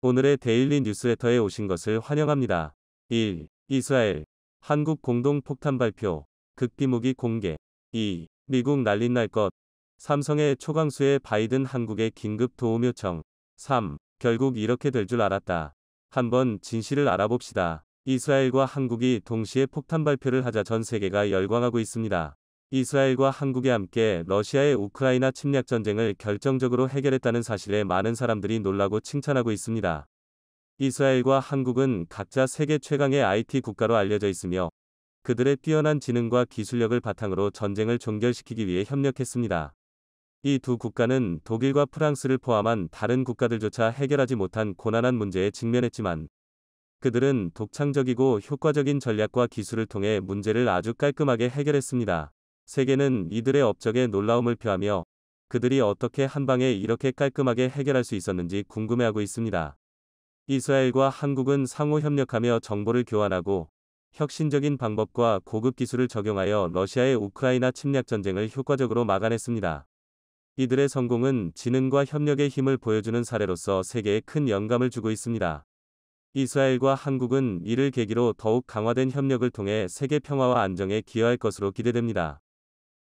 오늘의 데일리 뉴스레터에 오신 것을 환영합니다. 1. 이스라엘, 한국 공동 폭탄 발표, 극비무기 공개. 2. 미국 난리 날 것. 삼성의 초강수에 바이든 한국에 긴급 도움 요청. 3. 결국 이렇게 될 줄 알았다. 한번 진실을 알아봅시다. 이스라엘과 한국이 동시에 폭탄 발표를 하자 전 세계가 열광하고 있습니다. 이스라엘과 한국이 함께 러시아의 우크라이나 침략 전쟁을 결정적으로 해결했다는 사실에 많은 사람들이 놀라고 칭찬하고 있습니다. 이스라엘과 한국은 각자 세계 최강의 IT 국가로 알려져 있으며 그들의 뛰어난 지능과 기술력을 바탕으로 전쟁을 종결시키기 위해 협력했습니다. 이 두 국가는 독일과 프랑스를 포함한 다른 국가들조차 해결하지 못한 고난한 문제에 직면했지만 그들은 독창적이고 효과적인 전략과 기술을 통해 문제를 아주 깔끔하게 해결했습니다. 세계는 이들의 업적에 놀라움을 표하며 그들이 어떻게 한 방에 이렇게 깔끔하게 해결할 수 있었는지 궁금해하고 있습니다. 이스라엘과 한국은 상호 협력하며 정보를 교환하고 혁신적인 방법과 고급 기술을 적용하여 러시아의 우크라이나 침략 전쟁을 효과적으로 막아냈습니다. 이들의 성공은 지능과 협력의 힘을 보여주는 사례로서 세계에 큰 영감을 주고 있습니다. 이스라엘과 한국은 이를 계기로 더욱 강화된 협력을 통해 세계 평화와 안정에 기여할 것으로 기대됩니다.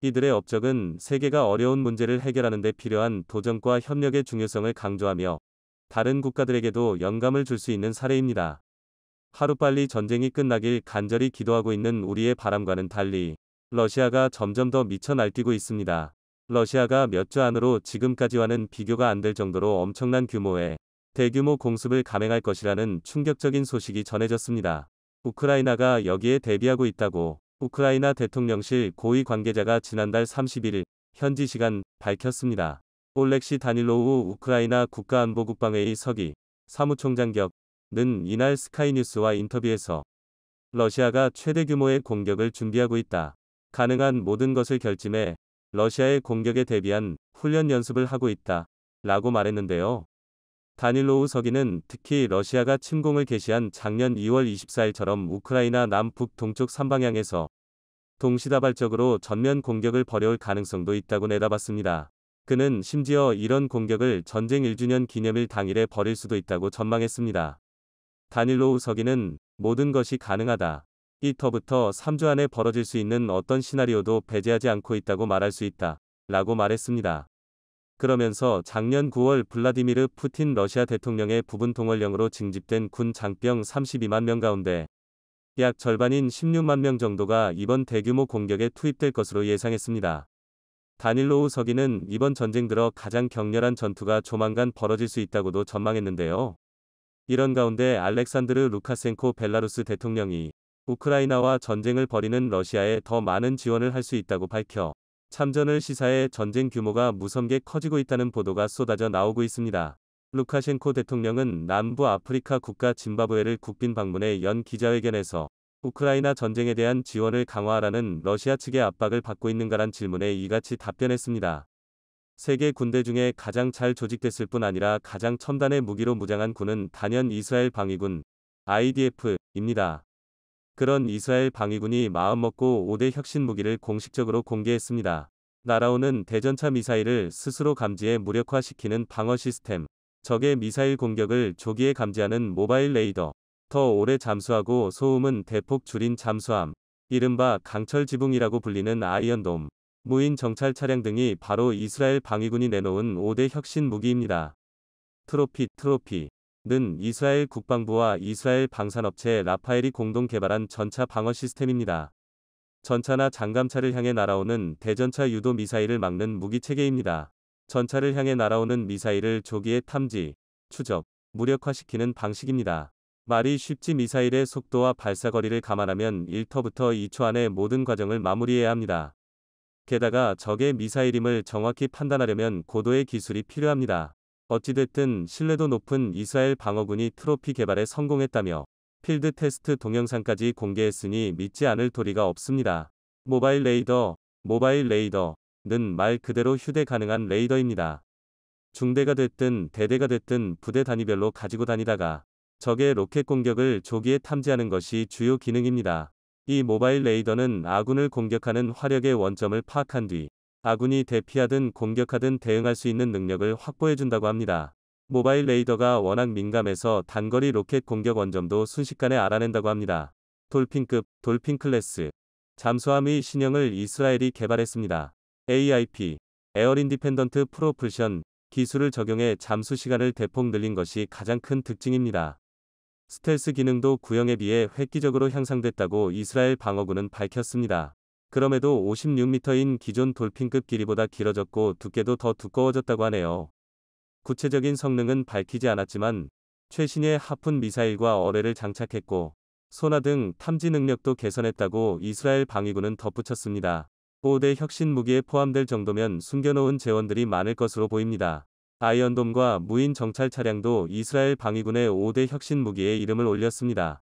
이들의 업적은 세계가 어려운 문제를 해결하는 데 필요한 도전과 협력의 중요성을 강조하며 다른 국가들에게도 영감을 줄 수 있는 사례입니다. 하루빨리 전쟁이 끝나길 간절히 기도하고 있는 우리의 바람과는 달리 러시아가 점점 더 미쳐 날뛰고 있습니다. 러시아가 몇 주 안으로 지금까지와는 비교가 안 될 정도로 엄청난 규모의 대규모 공습을 감행할 것이라는 충격적인 소식이 전해졌습니다. 우크라이나가 여기에 대비하고 있다고 우크라이나 대통령실 고위 관계자가 지난달 31일 현지 시간 밝혔습니다. 올렉시 다닐로우 우크라이나 국가안보국방회의 서기 사무총장 격는 이날 스카이뉴스와 인터뷰에서 러시아가 최대 규모의 공격을 준비하고 있다. 가능한 모든 것을 결심해 러시아의 공격에 대비한 훈련 연습을 하고 있다. 라고 말했는데요. 다닐로우 서기는 특히 러시아가 침공을 개시한 작년 2월 24일처럼 우크라이나 남북 동쪽 3방향에서 동시다발적으로 전면 공격을 벌여올 가능성도 있다고 내다봤습니다. 그는 심지어 이런 공격을 전쟁 1주년 기념일 당일에 벌일 수도 있다고 전망했습니다. 다닐로우 서기는 모든 것이 가능하다. 이터부터 3주 안에 벌어질 수 있는 어떤 시나리오도 배제하지 않고 있다고 말할 수 있다. 라고 말했습니다. 그러면서 작년 9월 블라디미르 푸틴 러시아 대통령의 부분 동원령으로 징집된 군 장병 32만 명 가운데 약 절반인 16만 명 정도가 이번 대규모 공격에 투입될 것으로 예상했습니다. 다닐로우 서기는 이번 전쟁 들어 가장 격렬한 전투가 조만간 벌어질 수 있다고도 전망했는데요. 이런 가운데 알렉산드르 루카셴코 벨라루스 대통령이 우크라이나와 전쟁을 벌이는 러시아에 더 많은 지원을 할 수 있다고 밝혀 참전을 시사해 전쟁 규모가 무섭게 커지고 있다는 보도가 쏟아져 나오고 있습니다. 루카셴코 대통령은 남부 아프리카 국가 짐바브웨를 국빈 방문해 연 기자회견에서 우크라이나 전쟁에 대한 지원을 강화하라는 러시아 측의 압박을 받고 있는가란 질문에 이같이 답변했습니다. 세계 군대 중에 가장 잘 조직됐을 뿐 아니라 가장 첨단의 무기로 무장한 군은 단연 이스라엘 방위군 IDF입니다. 그런 이스라엘 방위군이 마음먹고 5대 혁신 무기를 공식적으로 공개했습니다. 날아오는 대전차 미사일을 스스로 감지해 무력화시키는 방어 시스템, 적의 미사일 공격을 조기에 감지하는 모바일 레이더, 더 오래 잠수하고 소음은 대폭 줄인 잠수함, 이른바 강철 지붕이라고 불리는 아이언돔, 무인 정찰 차량 등이 바로 이스라엘 방위군이 내놓은 5대 혁신 무기입니다. 트로피는 이스라엘 국방부와 이스라엘 방산업체 라파엘이 공동 개발한 전차 방어 시스템입니다. 전차나 장갑차를 향해 날아오는 대전차 유도 미사일을 막는 무기체계입니다. 전차를 향해 날아오는 미사일을 조기에 탐지, 추적, 무력화시키는 방식입니다. 말이 쉽지 미사일의 속도와 발사거리를 감안하면 1터부터 2초 안에 모든 과정을 마무리해야 합니다. 게다가 적의 미사일임을 정확히 판단하려면 고도의 기술이 필요합니다. 어찌됐든 신뢰도 높은 이스라엘 방어군이 트로피 개발에 성공했다며 필드 테스트 동영상까지 공개했으니 믿지 않을 도리가 없습니다. 모바일 레이더는 말 그대로 휴대 가능한 레이더입니다. 중대가 됐든 대대가 됐든 부대 단위별로 가지고 다니다가 적의 로켓 공격을 조기에 탐지하는 것이 주요 기능입니다. 이 모바일 레이더는 아군을 공격하는 화력의 원점을 파악한 뒤 아군이 대피하든 공격하든 대응할 수 있는 능력을 확보해준다고 합니다. 모바일 레이더가 워낙 민감해서 단거리 로켓 공격 원점도 순식간에 알아낸다고 합니다. 돌핀급, 돌핀 클래스 잠수함의 신형을 이스라엘이 개발했습니다. AIP, 에어 인디펜던트 프로플션 기술을 적용해 잠수 시간을 대폭 늘린 것이 가장 큰 특징입니다. 스텔스 기능도 구형에 비해 획기적으로 향상됐다고 이스라엘 방어군은 밝혔습니다. 그럼에도 56m인 기존 돌핀급 길이보다 길어졌고 두께도 더 두꺼워졌다고 하네요. 구체적인 성능은 밝히지 않았지만 최신의 하푼 미사일과 어뢰를 장착했고 소나 등 탐지 능력도 개선했다고 이스라엘 방위군은 덧붙였습니다. 5대 혁신 무기에 포함될 정도면 숨겨놓은 재원들이 많을 것으로 보입니다. 아이언돔과 무인 정찰 차량도 이스라엘 방위군의 5대 혁신 무기에 이름을 올렸습니다.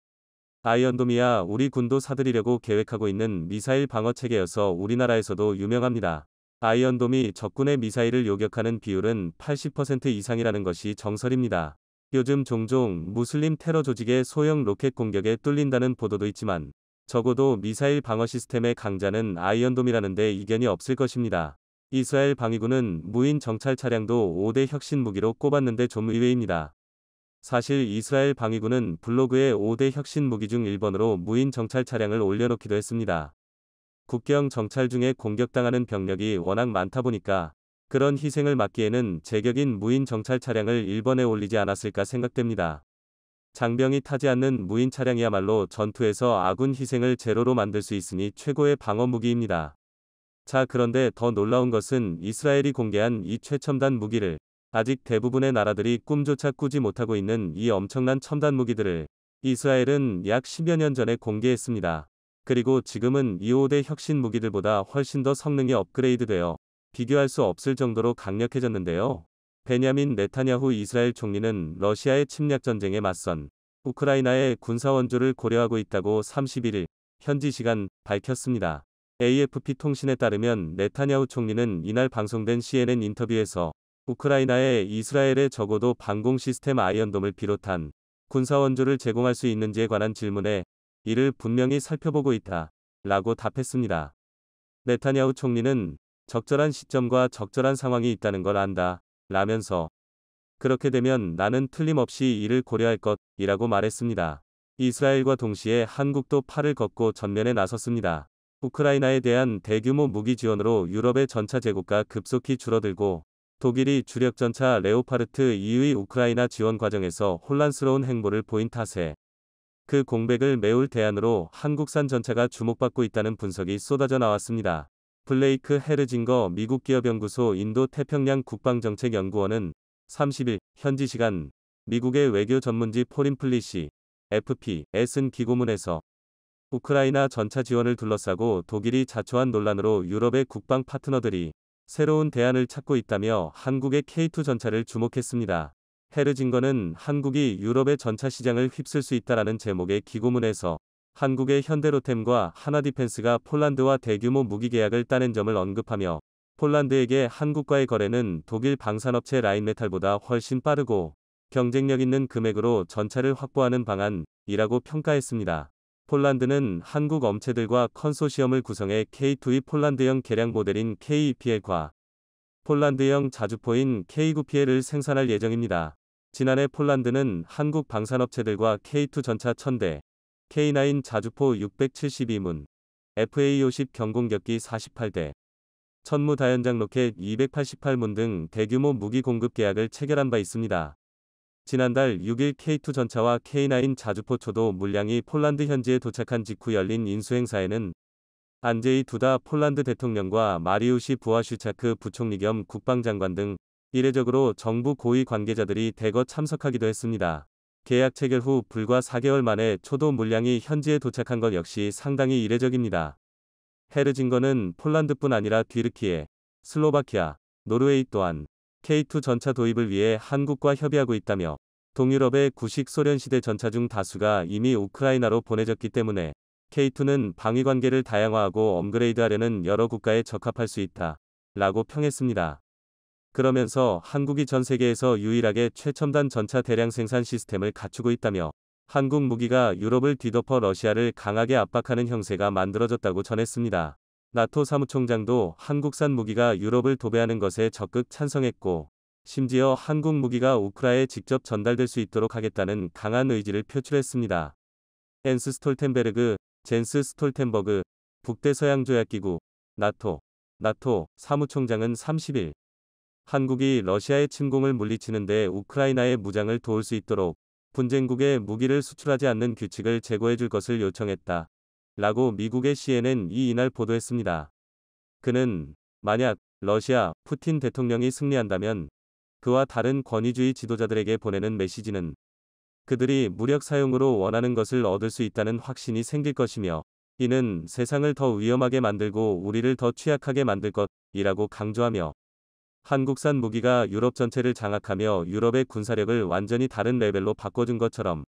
아이언돔이야 우리 군도 사들이려고 계획하고 있는 미사일 방어 체계여서 우리나라에서도 유명합니다. 아이언돔이 적군의 미사일을 요격하는 비율은 80% 이상이라는 것이 정설입니다. 요즘 종종 무슬림 테러 조직의 소형 로켓 공격에 뚫린다는 보도도 있지만 적어도 미사일 방어 시스템의 강자는 아이언돔이라는데 이견이 없을 것입니다. 이스라엘 방위군은 무인 정찰 차량도 5대 혁신 무기로 꼽았는데 좀 의외입니다. 사실 이스라엘 방위군은 블로그에 5대 혁신 무기 중 1번으로 무인 정찰 차량을 올려놓기도 했습니다. 국경 정찰 중에 공격당하는 병력이 워낙 많다 보니까 그런 희생을 막기에는 제격인 무인 정찰 차량을 1번에 올리지 않았을까 생각됩니다. 장병이 타지 않는 무인 차량이야말로 전투에서 아군 희생을 제로로 만들 수 있으니 최고의 방어 무기입니다. 자, 그런데 더 놀라운 것은 이스라엘이 공개한 이 최첨단 무기를 아직 대부분의 나라들이 꿈조차 꾸지 못하고 있는 이 엄청난 첨단 무기들을 이스라엘은 약 10여 년 전에 공개했습니다. 그리고 지금은 이 5대 혁신 무기들보다 훨씬 더 성능이 업그레이드되어 비교할 수 없을 정도로 강력해졌는데요. 베냐민 네타냐후 이스라엘 총리는 러시아의 침략 전쟁에 맞선 우크라이나의 군사 원조를 고려하고 있다고 31일 현지 시간 밝혔습니다. AFP 통신에 따르면 네타냐후 총리는 이날 방송된 CNN 인터뷰에서 우크라이나에 이스라엘의 적어도 방공 시스템 아이언돔을 비롯한 군사 원조를 제공할 수 있는지에 관한 질문에 이를 분명히 살펴보고 있다 라고 답했습니다. 네타냐후 총리는 적절한 시점과 적절한 상황이 있다는 걸 안다 라면서 그렇게 되면 나는 틀림없이 이를 고려할 것이라고 말했습니다. 이스라엘과 동시에 한국도 팔을 걷고 전면에 나섰습니다. 우크라이나에 대한 대규모 무기 지원으로 유럽의 전차 재고가 급속히 줄어들고 독일이 주력 전차 레오파르트 2의 우크라이나 지원 과정에서 혼란스러운 행보를 보인 탓에 그 공백을 메울 대안으로 한국산 전차가 주목받고 있다는 분석이 쏟아져 나왔습니다. 블레이크 헤르징거 미국 기업연구소 인도-태평양 국방정책연구원은 30일 현지 시간 미국의 외교 전문지 포린 플리시 FPSN 기고문에서 우크라이나 전차 지원을 둘러싸고 독일이 자초한 논란으로 유럽의 국방 파트너들이 새로운 대안을 찾고 있다며 한국의 K2 전차를 주목했습니다. 헤르징거는 한국이 유럽의 전차 시장을 휩쓸 수 있다라는 제목의 기고문에서 한국의 현대로템과 하나디펜스가 폴란드와 대규모 무기 계약을 따낸 점을 언급하며 폴란드에게 한국과의 거래는 독일 방산업체 라인메탈보다 훨씬 빠르고 경쟁력 있는 금액으로 전차를 확보하는 방안이라고 평가했습니다. 폴란드는 한국 업체들과 컨소시엄을 구성해 K2의 폴란드형 개량 모델인 KEPL과 폴란드형 자주포인 K9PL을 생산할 예정입니다. 지난해 폴란드는 한국 방산업체들과 K2 전차 1000대, K9 자주포 672문, FA50 경공격기 48대, 천무 다연장 로켓 288문 등 대규모 무기 공급 계약을 체결한 바 있습니다. 지난달 6일 K2 전차와 K9 자주포초도 물량이 폴란드 현지에 도착한 직후 열린 인수행사에는 안제이 두다 폴란드 대통령과 마리우시 부아슈차크 부총리 겸 국방장관 등 이례적으로 정부 고위 관계자들이 대거 참석하기도 했습니다. 계약 체결 후 불과 4개월 만에 초도 물량이 현지에 도착한 것 역시 상당히 이례적입니다. 헤르징거는 폴란드뿐 아니라 튀르키예, 슬로바키아, 노르웨이 또한 K2 전차 도입을 위해 한국과 협의하고 있다며 동유럽의 구식 소련시대 전차 중 다수가 이미 우크라이나로 보내졌기 때문에 K2는 방위 관계를 다양화하고 업그레이드하려는 여러 국가에 적합할 수 있다 라고 평했습니다. 그러면서 한국이 전 세계에서 유일하게 최첨단 전차 대량 생산 시스템을 갖추고 있다며 한국 무기가 유럽을 뒤덮어 러시아를 강하게 압박하는 형세가 만들어졌다고 전했습니다. 나토 사무총장도 한국산 무기가 유럽을 도배하는 것에 적극 찬성했고 심지어 한국 무기가 우크라이나에 직접 전달될 수 있도록 하겠다는 강한 의지를 표출했습니다. 헨스 스톨텐베르그, 젠스 스톨텐버그, 북대서양조약기구, 나토 사무총장은 30일 한국이 러시아의 침공을 물리치는 데 우크라이나의 무장을 도울 수 있도록 분쟁국에 무기를 수출하지 않는 규칙을 제고해 줄 것을 요청했다. 라고 미국의 CNN이 이날 보도했습니다. 그는 만약 러시아 푸틴 대통령이 승리한다면 그와 다른 권위주의 지도자들에게 보내는 메시지는 그들이 무력 사용으로 원하는 것을 얻을 수 있다는 확신이 생길 것이며 이는 세상을 더 위험하게 만들고 우리를 더 취약하게 만들 것이라고 강조하며 한국산 무기가 유럽 전체를 장악하며 유럽의 군사력을 완전히 다른 레벨로 바꿔준 것처럼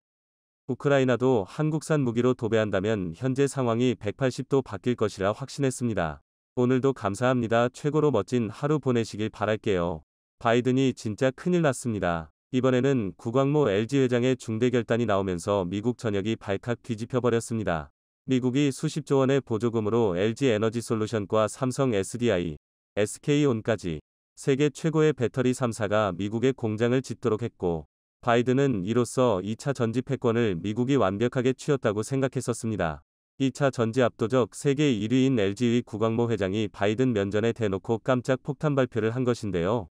우크라이나도 한국산 무기로 도배한다면 현재 상황이 180도 바뀔 것이라 확신했습니다. 오늘도 감사합니다. 최고로 멋진 하루 보내시길 바랄게요. 바이든이 진짜 큰일 났습니다. 이번에는 구광모 LG 회장의 중대 결단이 나오면서 미국 전역이 발칵 뒤집혀 버렸습니다. 미국이 수십조 원의 보조금으로 LG 에너지 솔루션과 삼성 SDI, SK온까지 세계 최고의 배터리 3사가 미국의 공장을 짓도록 했고 바이든은 이로써 2차 전지 패권을 미국이 완벽하게 쥐었다고 생각했었습니다. 2차 전지 압도적 세계 1위인 LG의 구광모 회장이 바이든 면전에 대놓고 깜짝 폭탄 발표를 한 것인데요.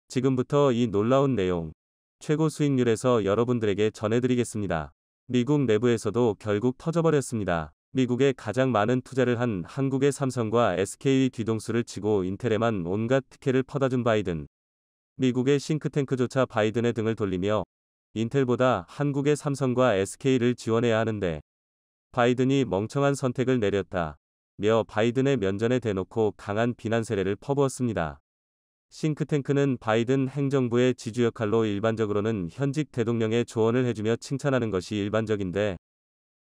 지금부터 이 놀라운 내용 최고 수익률에서 여러분들에게 전해드리겠습니다. 미국 내부에서도 결국 터져버렸습니다. 미국에 가장 많은 투자를 한 한국의 삼성과 SK의 뒤통수를 치고 인텔에만 온갖 특혜를 퍼다준 바이든. 미국의 싱크탱크조차 바이든의 등을 돌리며 인텔보다 한국의 삼성과 SK를 지원해야 하는데 바이든이 멍청한 선택을 내렸다며 바이든의 면전에 대놓고 강한 비난 세례를 퍼부었습니다. 싱크탱크는 바이든 행정부의 지주 역할로 일반적으로는 현직 대통령의 조언을 해주며 칭찬하는 것이 일반적인데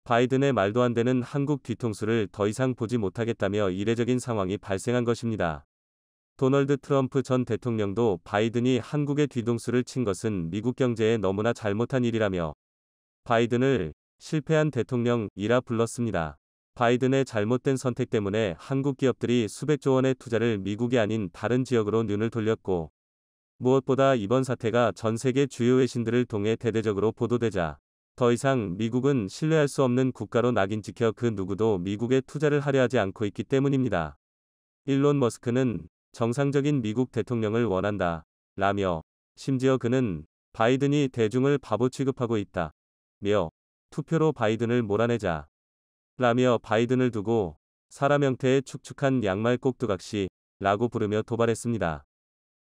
바이든의 말도 안 되는 한국 뒤통수를 더 이상 보지 못하겠다며 이례적인 상황이 발생한 것입니다. 도널드 트럼프 전 대통령도 바이든이 한국의 뒤통수를 친 것은 미국 경제에 너무나 잘못한 일이라며 바이든을 실패한 대통령이라 불렀습니다. 바이든의 잘못된 선택 때문에 한국 기업들이 수백조 원의 투자를 미국이 아닌 다른 지역으로 눈을 돌렸고 무엇보다 이번 사태가 전 세계 주요 외신들을 통해 대대적으로 보도되자 더 이상 미국은 신뢰할 수 없는 국가로 낙인 찍혀 그 누구도 미국에 투자를 하려 하지 않고 있기 때문입니다. 일론 머스크는 정상적인 미국 대통령을 원한다 라며 심지어 그는 바이든이 대중을 바보 취급하고 있다 며 투표로 바이든을 몰아내자 라며 바이든을 두고 사람 형태의 축축한 양말 꼭두각시 라고 부르며 도발했습니다.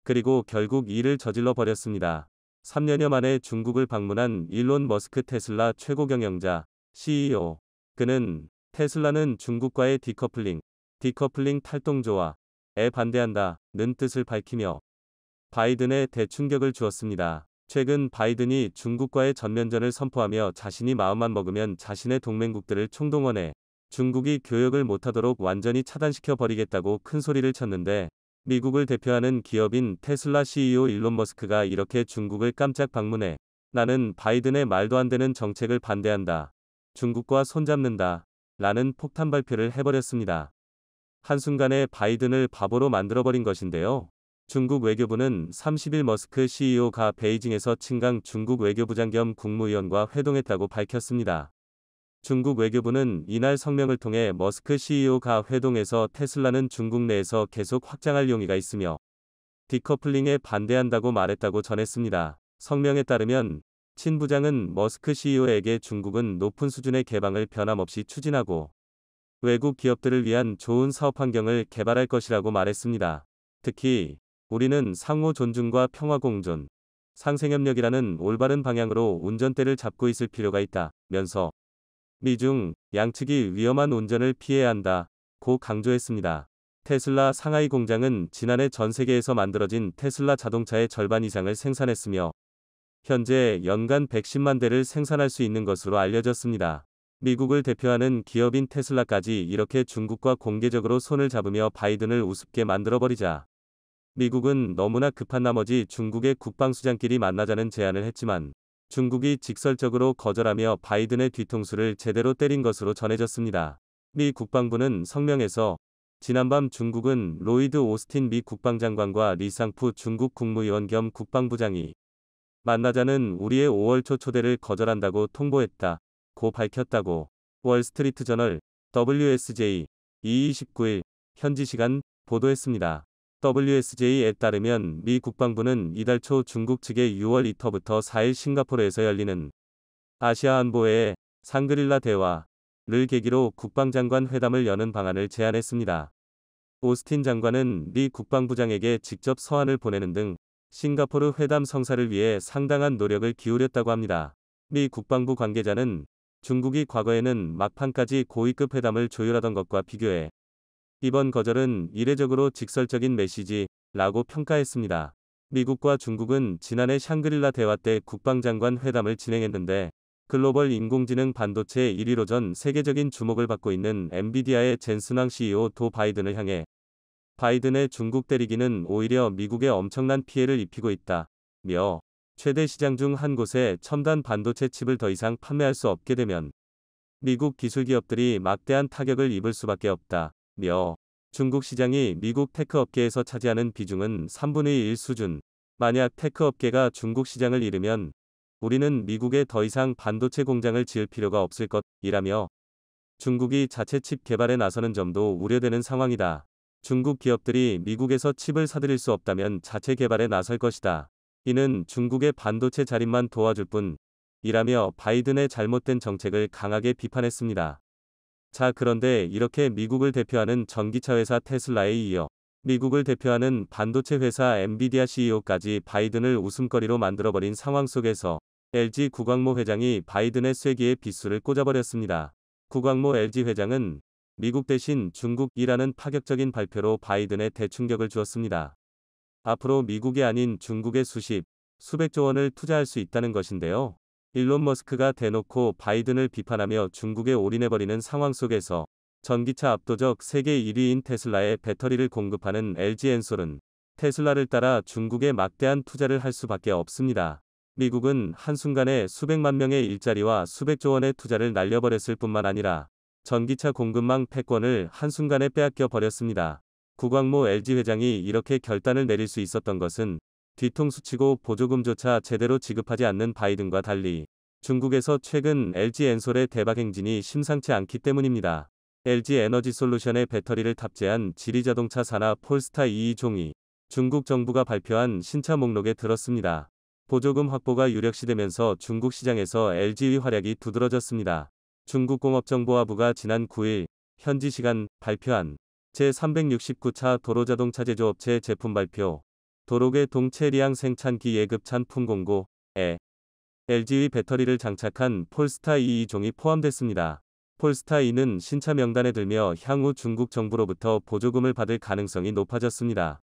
그리고 결국 이를 저질러 버렸습니다. 3년여 만에 중국을 방문한 일론 머스크 테슬라 최고 경영자 CEO. 그는 테슬라는 중국과의 디커플링 탈동조화에 반대한다는 뜻을 밝히며 바이든에 대충격을 주었습니다. 최근 바이든이 중국과의 전면전을 선포하며 자신이 마음만 먹으면 자신의 동맹국들을 총동원해 중국이 교역을 못하도록 완전히 차단시켜 버리겠다고 큰 소리를 쳤는데 미국을 대표하는 기업인 테슬라 CEO 일론 머스크가 이렇게 중국을 깜짝 방문해 나는 바이든의 말도 안 되는 정책을 반대한다. 중국과 손잡는다. 라는 폭탄 발표를 해버렸습니다. 한순간에 바이든을 바보로 만들어버린 것인데요. 중국 외교부는 30일 머스크 CEO가 베이징에서 친강 중국 외교부장 겸 국무위원과 회동했다고 밝혔습니다. 중국 외교부는 이날 성명을 통해 머스크 CEO가 회동에서 테슬라는 중국 내에서 계속 확장할 용의가 있으며 디커플링에 반대한다고 말했다고 전했습니다. 성명에 따르면 친 부장은 머스크 CEO에게 중국은 높은 수준의 개방을 변함없이 추진하고 외국 기업들을 위한 좋은 사업 환경을 개발할 것이라고 말했습니다. 특히 우리는 상호 존중과 평화 공존, 상생협력이라는 올바른 방향으로 운전대를 잡고 있을 필요가 있다면서 미중 양측이 위험한 운전을 피해야 한다고 강조했습니다. 테슬라 상하이 공장은 지난해 전 세계에서 만들어진 테슬라 자동차의 절반 이상을 생산했으며 현재 연간 110만 대를 생산할 수 있는 것으로 알려졌습니다. 미국을 대표하는 기업인 테슬라까지 이렇게 중국과 공개적으로 손을 잡으며 바이든을 우습게 만들어버리자 미국은 너무나 급한 나머지 중국의 국방수장끼리 만나자는 제안을 했지만 중국이 직설적으로 거절하며 바이든의 뒤통수를 제대로 때린 것으로 전해졌습니다. 미 국방부는 성명에서 지난밤 중국은 로이드 오스틴 미 국방장관과 리상푸 중국 국무위원 겸 국방부장이 만나자는 우리의 5월 초 초대를 거절한다고 통보했다. 고 밝혔다고 월스트리트 저널 WSJ 29일 현지 시간 보도했습니다. WSJ에 따르면 미 국방부는 이달 초 중국 측에 6월 2터부터 4일 싱가포르에서 열리는 아시아 안보회의 상그릴라 대화를 계기로 국방장관 회담을 여는 방안을 제안했습니다. 오스틴 장관은 미 국방부장에게 직접 서한을 보내는 등 싱가포르 회담 성사를 위해 상당한 노력을 기울였다고 합니다. 미 국방부 관계자는 중국이 과거에는 막판까지 고위급 회담을 조율하던 것과 비교해 이번 거절은 이례적으로 직설적인 메시지라고 평가했습니다. 미국과 중국은 지난해 샹그릴라 대화 때 국방장관 회담을 진행했는데 글로벌 인공지능 반도체 1위로 전 세계적인 주목을 받고 있는 엔비디아의 젠슨 황 CEO 도 바이든을 향해 바이든의 중국 때리기는 오히려 미국에 엄청난 피해를 입히고 있다며 최대 시장 중 한 곳에 첨단 반도체 칩을 더 이상 판매할 수 없게 되면 미국 기술 기업들이 막대한 타격을 입을 수밖에 없다며 중국 시장이 미국 테크 업계에서 차지하는 비중은 3분의 1 수준. 만약 테크 업계가 중국 시장을 잃으면 우리는 미국에 더 이상 반도체 공장을 지을 필요가 없을 것이라며 중국이 자체 칩 개발에 나서는 점도 우려되는 상황이다. 중국 기업들이 미국에서 칩을 사들일 수 없다면 자체 개발에 나설 것이다. 이는 중국의 반도체 자립만 도와줄 뿐이라며 바이든의 잘못된 정책을 강하게 비판했습니다. 자, 그런데 이렇게 미국을 대표하는 전기차 회사 테슬라에 이어 미국을 대표하는 반도체 회사 엔비디아 CEO까지 바이든을 웃음거리로 만들어버린 상황 속에서 LG 구광모 회장이 바이든의 쐐기에 빗줄을 꽂아버렸습니다. 구광모 LG 회장은 미국 대신 중국이라는 파격적인 발표로 바이든에 대충격을 주었습니다. 앞으로 미국이 아닌 중국에 수백조 원을 투자할 수 있다는 것인데요. 일론 머스크가 대놓고 바이든을 비판하며 중국에 올인해버리는 상황 속에서 전기차 압도적 세계 1위인 테슬라에 배터리를 공급하는 LG 엔솔은 테슬라를 따라 중국에 막대한 투자를 할 수밖에 없습니다. 미국은 한순간에 수백만 명의 일자리와 수백조 원의 투자를 날려버렸을 뿐만 아니라 전기차 공급망 패권을 한순간에 빼앗겨 버렸습니다. 구광모 LG 회장이 이렇게 결단을 내릴 수 있었던 것은 뒤통수치고 보조금조차 제대로 지급하지 않는 바이든과 달리 중국에서 최근 LG 엔솔의 대박 행진이 심상치 않기 때문입니다. LG 에너지 솔루션의 배터리를 탑재한 지리자동차 산하 폴스타 22종이 중국 정부가 발표한 신차 목록에 들었습니다. 보조금 확보가 유력시되면서 중국 시장에서 LG의 활약이 두드러졌습니다. 중국공업정보화부가 지난 9일 현지 시간 발표한 제369차 도로자동차 제조업체 제품 발표 도로계 동체리앙 생산기 예급찬 품공고에 LG의 배터리를 장착한 폴스타 22종이 포함됐습니다. 폴스타 2는 신차 명단에 들며 향후 중국 정부로부터 보조금을 받을 가능성이 높아졌습니다.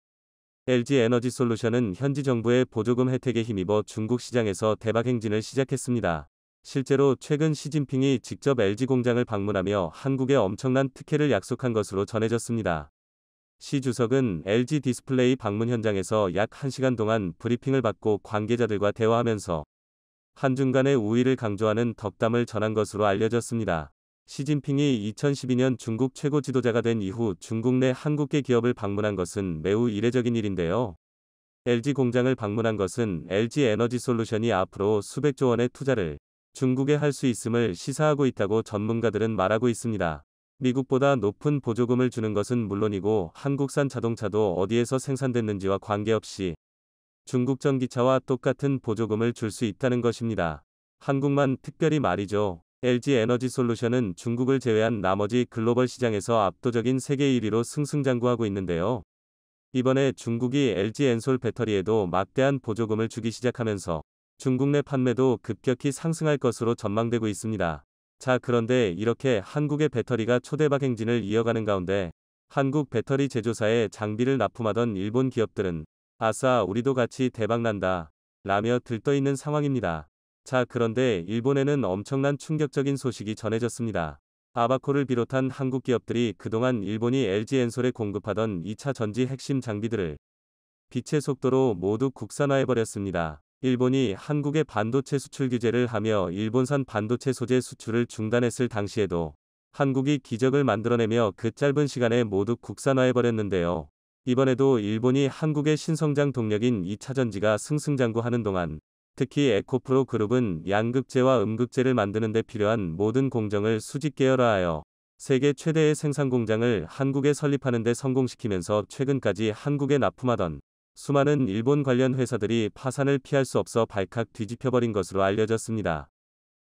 LG 에너지 솔루션은 현지 정부의 보조금 혜택에 힘입어 중국 시장에서 대박 행진을 시작했습니다. 실제로 최근 시진핑이 직접 LG 공장을 방문하며 한국에 엄청난 특혜를 약속한 것으로 전해졌습니다. 시 주석은 LG 디스플레이 방문 현장에서 약 1시간 동안 브리핑을 받고 관계자들과 대화하면서 한중 간의 우위를 강조하는 덕담을 전한 것으로 알려졌습니다. 시진핑이 2012년 중국 최고 지도자가 된 이후 중국 내 한국계 기업을 방문한 것은 매우 이례적인 일인데요. LG 공장을 방문한 것은 LG 에너지 솔루션이 앞으로 수백조 원의 투자를 중국에 할 수 있음을 시사하고 있다고 전문가들은 말하고 있습니다. 미국보다 높은 보조금을 주는 것은 물론이고 한국산 자동차도 어디에서 생산됐는지와 관계없이 중국 전기차와 똑같은 보조금을 줄 수 있다는 것입니다. 한국만 특별히 말이죠. LG 에너지 솔루션은 중국을 제외한 나머지 글로벌 시장에서 압도적인 세계 1위로 승승장구하고 있는데요. 이번에 중국이 LG 엔솔 배터리에도 막대한 보조금을 주기 시작하면서 중국 내 판매도 급격히 상승할 것으로 전망되고 있습니다. 자, 그런데 이렇게 한국의 배터리가 초대박 행진을 이어가는 가운데 한국 배터리 제조사에 장비를 납품하던 일본 기업들은 아싸 우리도 같이 대박난다 라며 들떠있는 상황입니다. 자, 그런데 일본에는 엄청난 충격적인 소식이 전해졌습니다. 아바코를 비롯한 한국 기업들이 그동안 일본이 LG 엔솔에 공급하던 2차 전지 핵심 장비들을 빛의 속도로 모두 국산화해버렸습니다. 일본이 한국에 반도체 수출 규제를 하며 일본산 반도체 소재 수출을 중단했을 당시에도 한국이 기적을 만들어내며 그 짧은 시간에 모두 국산화해버렸는데요. 이번에도 일본이 한국의 신성장 동력인 2차 전지가 승승장구하는 동안 특히 에코프로 그룹은 양극재와 음극재를 만드는 데 필요한 모든 공정을 수직 계열화하여 세계 최대의 생산 공장을 한국에 설립하는 데 성공시키면서 최근까지 한국에 납품하던 수많은 일본 관련 회사들이 파산을 피할 수 없어 발칵 뒤집혀버린 것으로 알려졌습니다.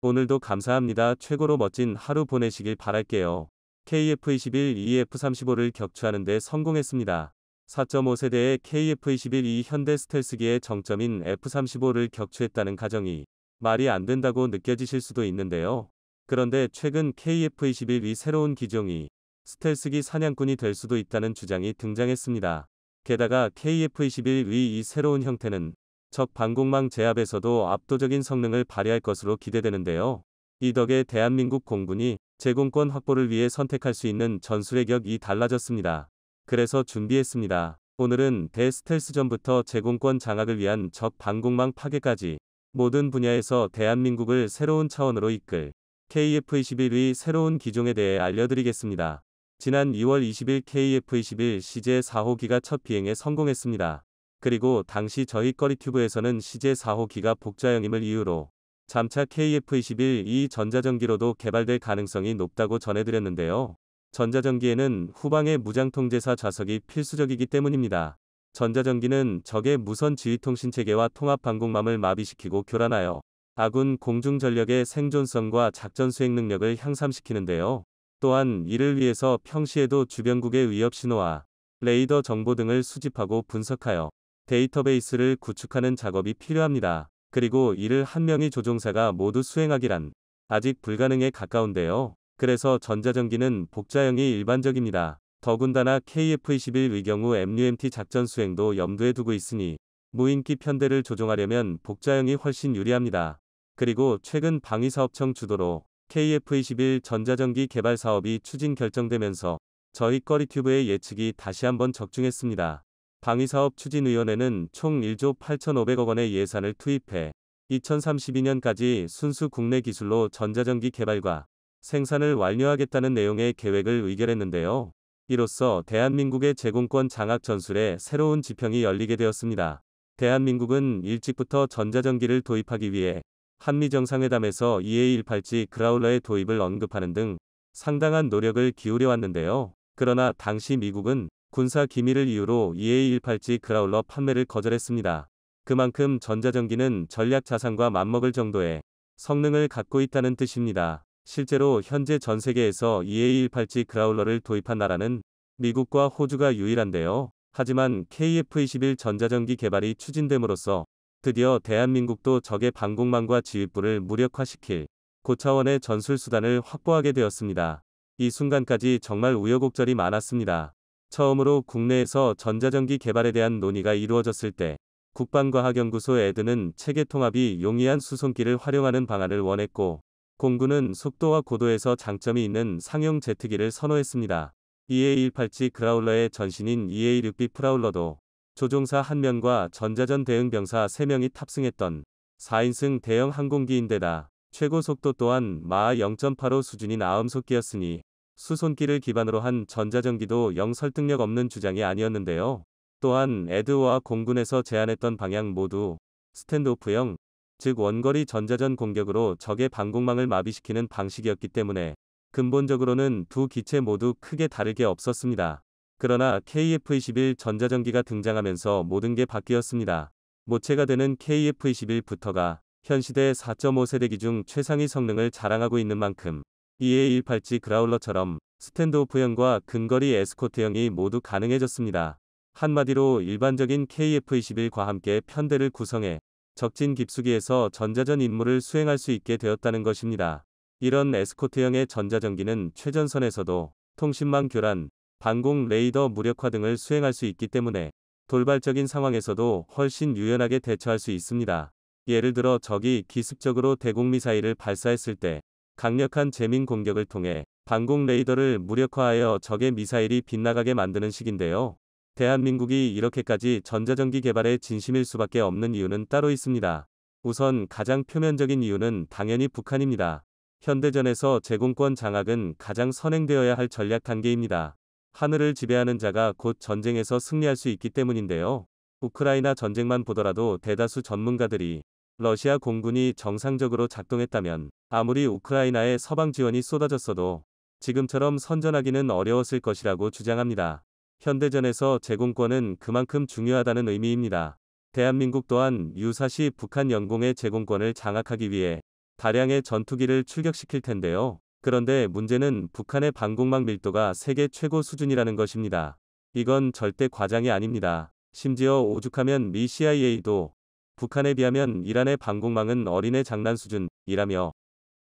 오늘도 감사합니다. 최고로 멋진 하루 보내시길 바랄게요. KF21 EF35를 격추하는 데 성공했습니다. 4.5세대의 KF21이 현대 스텔스기의 정점인 F35를 격추했다는 가정이 말이 안 된다고 느껴지실 수도 있는데요. 그런데 최근 KF21이 새로운 기종이 스텔스기 사냥꾼이 될 수도 있다는 주장이 등장했습니다. 게다가 KF21의 이 새로운 형태는 적 방공망 제압에서도 압도적인 성능을 발휘할 것으로 기대되는데요. 이 덕에 대한민국 공군이 제공권 확보를 위해 선택할 수 있는 전술의 격이 달라졌습니다. 그래서 준비했습니다. 오늘은 대스텔스전부터 제공권 장악을 위한 적 방공망 파괴까지 모든 분야에서 대한민국을 새로운 차원으로 이끌 KF21의 새로운 기종에 대해 알려드리겠습니다. 지난 2월 20일 KF21 CJ 4호기가 첫 비행에 성공했습니다. 그리고 당시 저희 꺼리튜브에서는 CJ 4호기가 복좌형임을 이유로 잠차 KF21 이 전자전기로도 개발될 가능성이 높다고 전해드렸는데요. 전자전기에는 후방의 무장통제사 좌석이 필수적이기 때문입니다. 전자전기는 적의 무선 지휘통신체계와 통합방공망을 마비시키고 교란하여 아군 공중전력의 생존성과 작전 수행 능력을 향상시키는데요. 또한 이를 위해서 평시에도 주변국의 위협 신호와 레이더 정보 등을 수집하고 분석하여 데이터베이스를 구축하는 작업이 필요합니다. 그리고 이를 한 명의 조종사가 모두 수행하기란 아직 불가능에 가까운데요. 그래서 전자전기는 복좌형이 일반적입니다. 더군다나 KF21의 경우 MUMT 작전 수행도 염두에 두고 있으니 무인기 편대를 조종하려면 복좌형이 훨씬 유리합니다. 그리고 최근 방위사업청 주도로 KF21 전자전기 개발 사업이 추진 결정되면서 저희 꺼리튜브의 예측이 다시 한번 적중했습니다. 방위사업추진위원회는 총 1조 8,500억 원의 예산을 투입해 2032년까지 순수 국내 기술로 전자전기 개발과 생산을 완료하겠다는 내용의 계획을 의결했는데요. 이로써 대한민국의 제공권 장악 전술에 새로운 지평이 열리게 되었습니다. 대한민국은 일찍부터 전자전기를 도입하기 위해 한미정상회담에서 EA-18G 그라울러의 도입을 언급하는 등 상당한 노력을 기울여 왔는데요. 그러나 당시 미국은 군사 기밀을 이유로 EA-18G 그라울러 판매를 거절했습니다. 그만큼 전자전기는 전략 자산과 맞먹을 정도의 성능을 갖고 있다는 뜻입니다. 실제로 현재 전 세계에서 EA-18G 그라울러를 도입한 나라는 미국과 호주가 유일한데요. 하지만 KF21 전자전기 개발이 추진됨으로써 드디어 대한민국도 적의 방공망과 지휘부를 무력화시킬 고차원의 전술수단을 확보하게 되었습니다. 이 순간까지 정말 우여곡절이 많았습니다. 처음으로 국내에서 전자전기 개발에 대한 논의가 이루어졌을 때 국방과학연구소 에드는 체계 통합이 용이한 수송기를 활용하는 방안을 원했고 공군은 속도와 고도에서 장점이 있는 상용 제트기를 선호했습니다. EA-18G 그라울러의 전신인 EA-6B 프라울러도 조종사 1명과 전자전 대응병사 3명이 탑승했던 4인승 대형 항공기인데다 최고 속도 또한 마하 0.85 수준인 아음속기였으니 수손기를 기반으로 한 전자전기도 영 설득력 없는 주장이 아니었는데요. 또한 에드와 공군에서 제안했던 방향 모두 스탠드오프형, 즉 원거리 전자전 공격으로 적의 방공망을 마비시키는 방식이었기 때문에 근본적으로는 두 기체 모두 크게 다를 게 없었습니다. 그러나 KF21 전자전기가 등장하면서 모든 게 바뀌었습니다. 모체가 되는 KF21부터가 현 시대 4.5세대기 중 최상위 성능을 자랑하고 있는 만큼 EA-18G 그라울러처럼 스탠드오프형과 근거리 에스코트형이 모두 가능해졌습니다. 한마디로 일반적인 KF21과 함께 편대를 구성해 적진 깊숙이에서 전자전 임무를 수행할 수 있게 되었다는 것입니다. 이런 에스코트형의 전자전기는 최전선에서도 통신망 교란, 방공 레이더 무력화 등을 수행할 수 있기 때문에 돌발적인 상황에서도 훨씬 유연하게 대처할 수 있습니다. 예를 들어 적이 기습적으로 대공미사일을 발사했을 때 강력한 재민 공격을 통해 방공 레이더를 무력화하여 적의 미사일이 빗나가게 만드는 식인데요. 대한민국이 이렇게까지 전자전기 개발에 진심일 수밖에 없는 이유는 따로 있습니다. 우선 가장 표면적인 이유는 당연히 북한입니다. 현대전에서 제공권 장악은 가장 선행되어야 할 전략 단계입니다. 하늘을 지배하는 자가 곧 전쟁에서 승리할 수 있기 때문인데요. 우크라이나 전쟁만 보더라도 대다수 전문가들이 러시아 공군이 정상적으로 작동했다면 아무리 우크라이나에 서방 지원이 쏟아졌어도 지금처럼 선전하기는 어려웠을 것이라고 주장합니다. 현대전에서 제공권은 그만큼 중요하다는 의미입니다. 대한민국 또한 유사시 북한 영공의 제공권을 장악하기 위해 다량의 전투기를 출격시킬 텐데요. 그런데 문제는 북한의 방공망 밀도가 세계 최고 수준이라는 것입니다. 이건 절대 과장이 아닙니다. 심지어 오죽하면 미 CIA도 북한에 비하면 이란의 방공망은 어린애 장난 수준이라며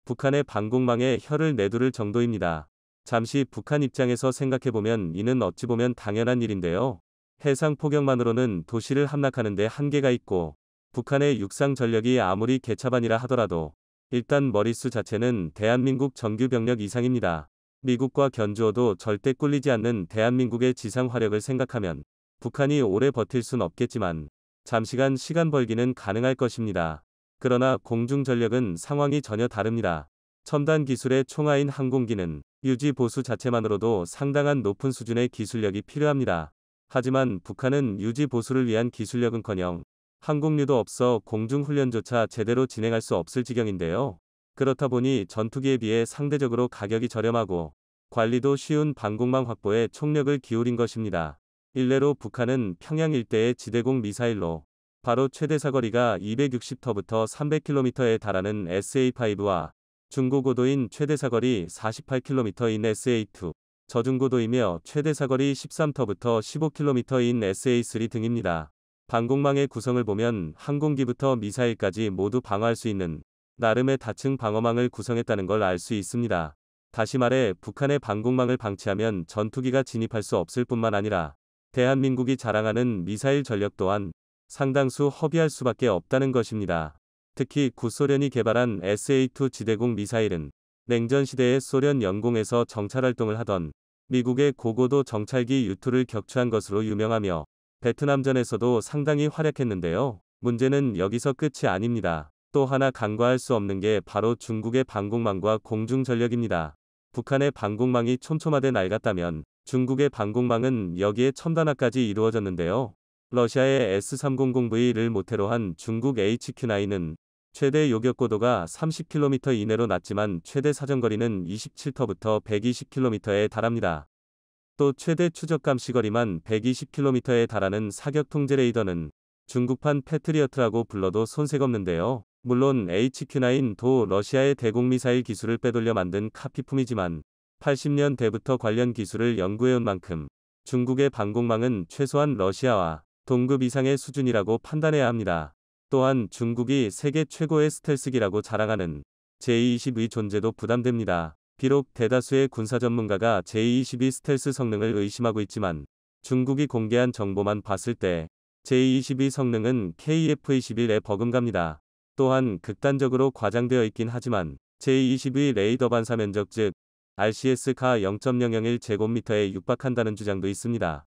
북한의 방공망에 혀를 내두를 정도입니다. 잠시 북한 입장에서 생각해보면 이는 어찌 보면 당연한 일인데요. 해상 포격만으로는 도시를 함락하는 데 한계가 있고 북한의 육상 전력이 아무리 개차반이라 하더라도 일단 머릿수 자체는 대한민국 정규 병력 이상입니다. 미국과 견주어도 절대 꿀리지 않는 대한민국의 지상 화력을 생각하면 북한이 오래 버틸 순 없겠지만 잠시간 시간 벌기는 가능할 것입니다. 그러나 공중 전력은 상황이 전혀 다릅니다. 첨단 기술의 총아인 항공기는 유지 보수 자체만으로도 상당한 높은 수준의 기술력이 필요합니다. 하지만 북한은 유지 보수를 위한 기술력은커녕 항공류도 없어 공중훈련조차 제대로 진행할 수 없을 지경인데요. 그렇다 보니 전투기에 비해 상대적으로 가격이 저렴하고 관리도 쉬운 방공망 확보에 총력을 기울인 것입니다. 일례로 북한은 평양 일대의 지대공 미사일로 바로 최대 사거리가 260터부터 300km에 달하는 SA-5와 중고고도인 최대 사거리 48km인 SA-2, 저중고도이며 최대 사거리 13터부터 15km인 SA-3 등입니다. 방공망의 구성을 보면 항공기부터 미사일까지 모두 방어할 수 있는 나름의 다층 방어망을 구성했다는 걸 알 수 있습니다. 다시 말해 북한의 방공망을 방치하면 전투기가 진입할 수 없을 뿐만 아니라 대한민국이 자랑하는 미사일 전력 또한 상당수 허비할 수밖에 없다는 것입니다. 특히 구소련이 개발한 SA-2 지대공 미사일은 냉전 시대의 소련 영공에서 정찰활동을 하던 미국의 고고도 정찰기 U-2를 격추한 것으로 유명하며 베트남전에서도 상당히 활약했는데요. 문제는 여기서 끝이 아닙니다. 또 하나 간과할 수 없는 게 바로 중국의 방공망과 공중 전력입니다. 북한의 방공망이 촘촘하게 낡았다면 중국의 방공망은 여기에 첨단화까지 이루어졌는데요. 러시아의 S-300V를 모태로 한 중국 HQ-9은 최대 요격고도가 30km 이내로 낮지만 최대 사정거리는 27터부터 120km에 달합니다. 또 최대 추적 감시 거리만 120km에 달하는 사격 통제 레이더는 중국판 패트리어트라고 불러도 손색없는데요. 물론 HQ-9도 러시아의 대공미사일 기술을 빼돌려 만든 카피품이지만 80년대부터 관련 기술을 연구해온 만큼 중국의 방공망은 최소한 러시아와 동급 이상의 수준이라고 판단해야 합니다. 또한 중국이 세계 최고의 스텔스기라고 자랑하는 제-22 존재도 부담됩니다. 비록 대다수의 군사 전문가가 제-22 스텔스 성능을 의심하고 있지만 중국이 공개한 정보만 봤을 때 제-22 성능은 KF-21에 버금갑니다. 또한 극단적으로 과장되어 있긴 하지만 제-22 레이더 반사 면적 즉 RCS가 0.001제곱미터에 육박한다는 주장도 있습니다.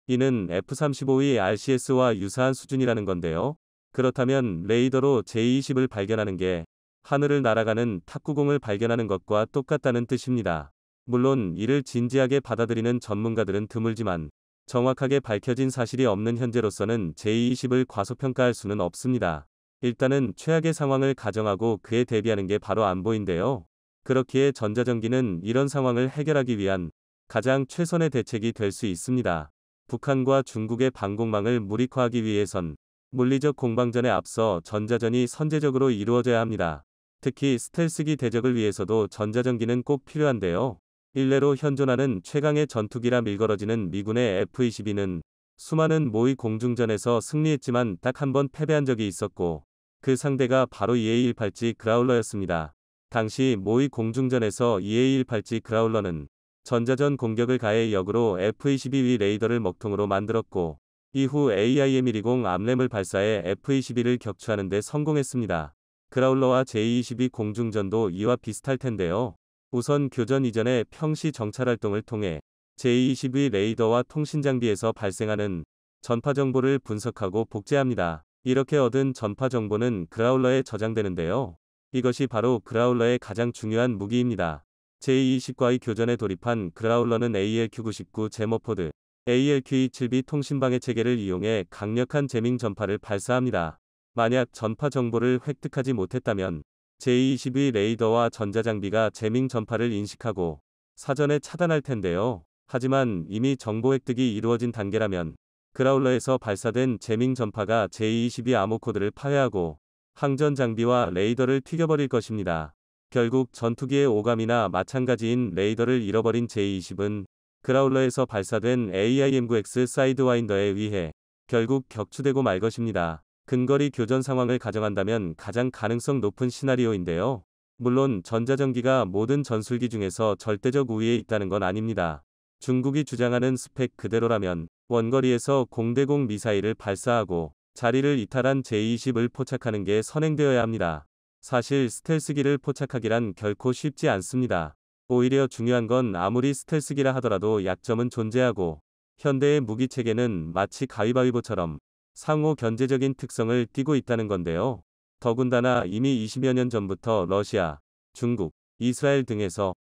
이는 F-35의 RCS와 유사한 수준이라는 건데요. 그렇다면 레이더로 제-20을 발견하는 게 하늘을 날아가는 탁구공을 발견하는 것과 똑같다는 뜻입니다. 물론 이를 진지하게 받아들이는 전문가들은 드물지만 정확하게 밝혀진 사실이 없는 현재로서는 제-20을 과소평가할 수는 없습니다. 일단은 최악의 상황을 가정하고 그에 대비하는 게 바로 안보인데요. 그렇기에 전자전기는 이런 상황을 해결하기 위한 가장 최선의 대책이 될 수 있습니다. 북한과 중국의 방공망을 무력화하기 위해선 물리적 공방전에 앞서 전자전이 선제적으로 이루어져야 합니다. 특히 스텔스기 대적을 위해서도 전자전기는 꼭 필요한데요. 일례로 현존하는 최강의 전투기라 밀걸어지는 미군의 F-22는 수많은 모의 공중전에서 승리했지만 딱 한 번 패배한 적이 있었고 그 상대가 바로 EA-18G 그라울러였습니다. 당시 모의 공중전에서 EA-18G 그라울러는 전자전 공격을 가해 역으로 F-22위 레이더를 먹통으로 만들었고 이후 AIM-120 암램을 발사해 F-22를 격추하는 데 성공했습니다. 그라울러와 제-22 공중전도 이와 비슷할 텐데요. 우선 교전 이전에 평시 정찰활동을 통해 제-22 레이더와 통신장비에서 발생하는 전파 정보를 분석하고 복제합니다. 이렇게 얻은 전파 정보는 그라울러에 저장되는데요. 이것이 바로 그라울러의 가장 중요한 무기입니다. 제-20과의 교전에 돌입한 그라울러는 ALQ-99 제머포드, ALQ-27B 통신방해 체계를 이용해 강력한 재밍 전파를 발사합니다. 만약 전파 정보를 획득하지 못했다면 제-22 레이더와 전자장비가 재밍 전파를 인식하고 사전에 차단할 텐데요. 하지만 이미 정보 획득이 이루어진 단계라면 그라울러에서 발사된 재밍 전파가 제-22 암호코드를 파괴하고 항전 장비와 레이더를 튀겨버릴 것입니다. 결국 전투기의 오감이나 마찬가지인 레이더를 잃어버린 제-20은 그라울러에서 발사된 AIM-9X 사이드와인더에 의해 결국 격추되고 말 것입니다. 근거리 교전 상황을 가정한다면 가장 가능성 높은 시나리오인데요. 물론 전자전기가 모든 전술기 중에서 절대적 우위에 있다는 건 아닙니다. 중국이 주장하는 스펙 그대로라면 원거리에서 공대공 미사일을 발사하고 자리를 이탈한 제-20을 포착하는 게 선행되어야 합니다. 사실 스텔스기를 포착하기란 결코 쉽지 않습니다. 오히려 중요한 건 아무리 스텔스기라 하더라도 약점은 존재하고 현대의 무기체계는 마치 가위바위보처럼 상호 견제적인 특성을 띠고 있다는 건데요. 더군다나 이미 20여 년 전부터 러시아, 중국, 이스라엘 등에서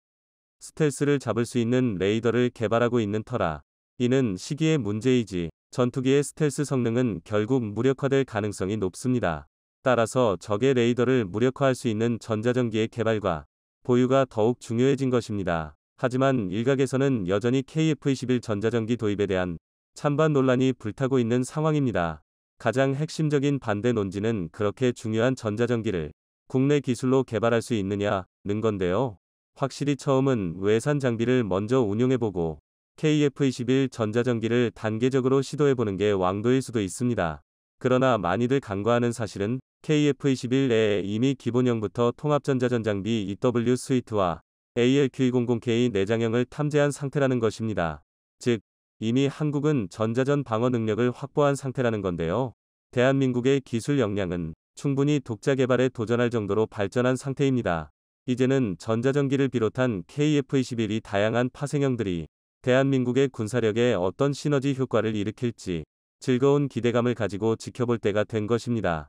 스텔스를 잡을 수 있는 레이더를 개발하고 있는 터라 이는 시기의 문제이지 전투기의 스텔스 성능은 결국 무력화될 가능성이 높습니다. 따라서 적의 레이더를 무력화할 수 있는 전자전기의 개발과 보유가 더욱 중요해진 것입니다. 하지만 일각에서는 여전히 KF-21 전자전기 도입에 대한 찬반 논란이 불타고 있는 상황입니다. 가장 핵심적인 반대 논지는 그렇게 중요한 전자전기를 국내 기술로 개발할 수 있느냐는 건데요. 확실히 처음은 외산 장비를 먼저 운용해보고 KF-21 전자전기를 단계적으로 시도해보는 게 왕도일 수도 있습니다. 그러나 많이들 간과하는 사실은 KF-21에 이미 기본형부터 통합전자전장비 EW 스위트와 ALQ200K 내장형을 탐지한 상태라는 것입니다. 즉, 이미 한국은 전자전 방어 능력을 확보한 상태라는 건데요. 대한민국의 기술 역량은 충분히 독자 개발에 도전할 정도로 발전한 상태입니다. 이제는 전자전기를 비롯한 KF-21이 다양한 파생형들이 대한민국의 군사력에 어떤 시너지 효과를 일으킬지 즐거운 기대감을 가지고 지켜볼 때가 된 것입니다.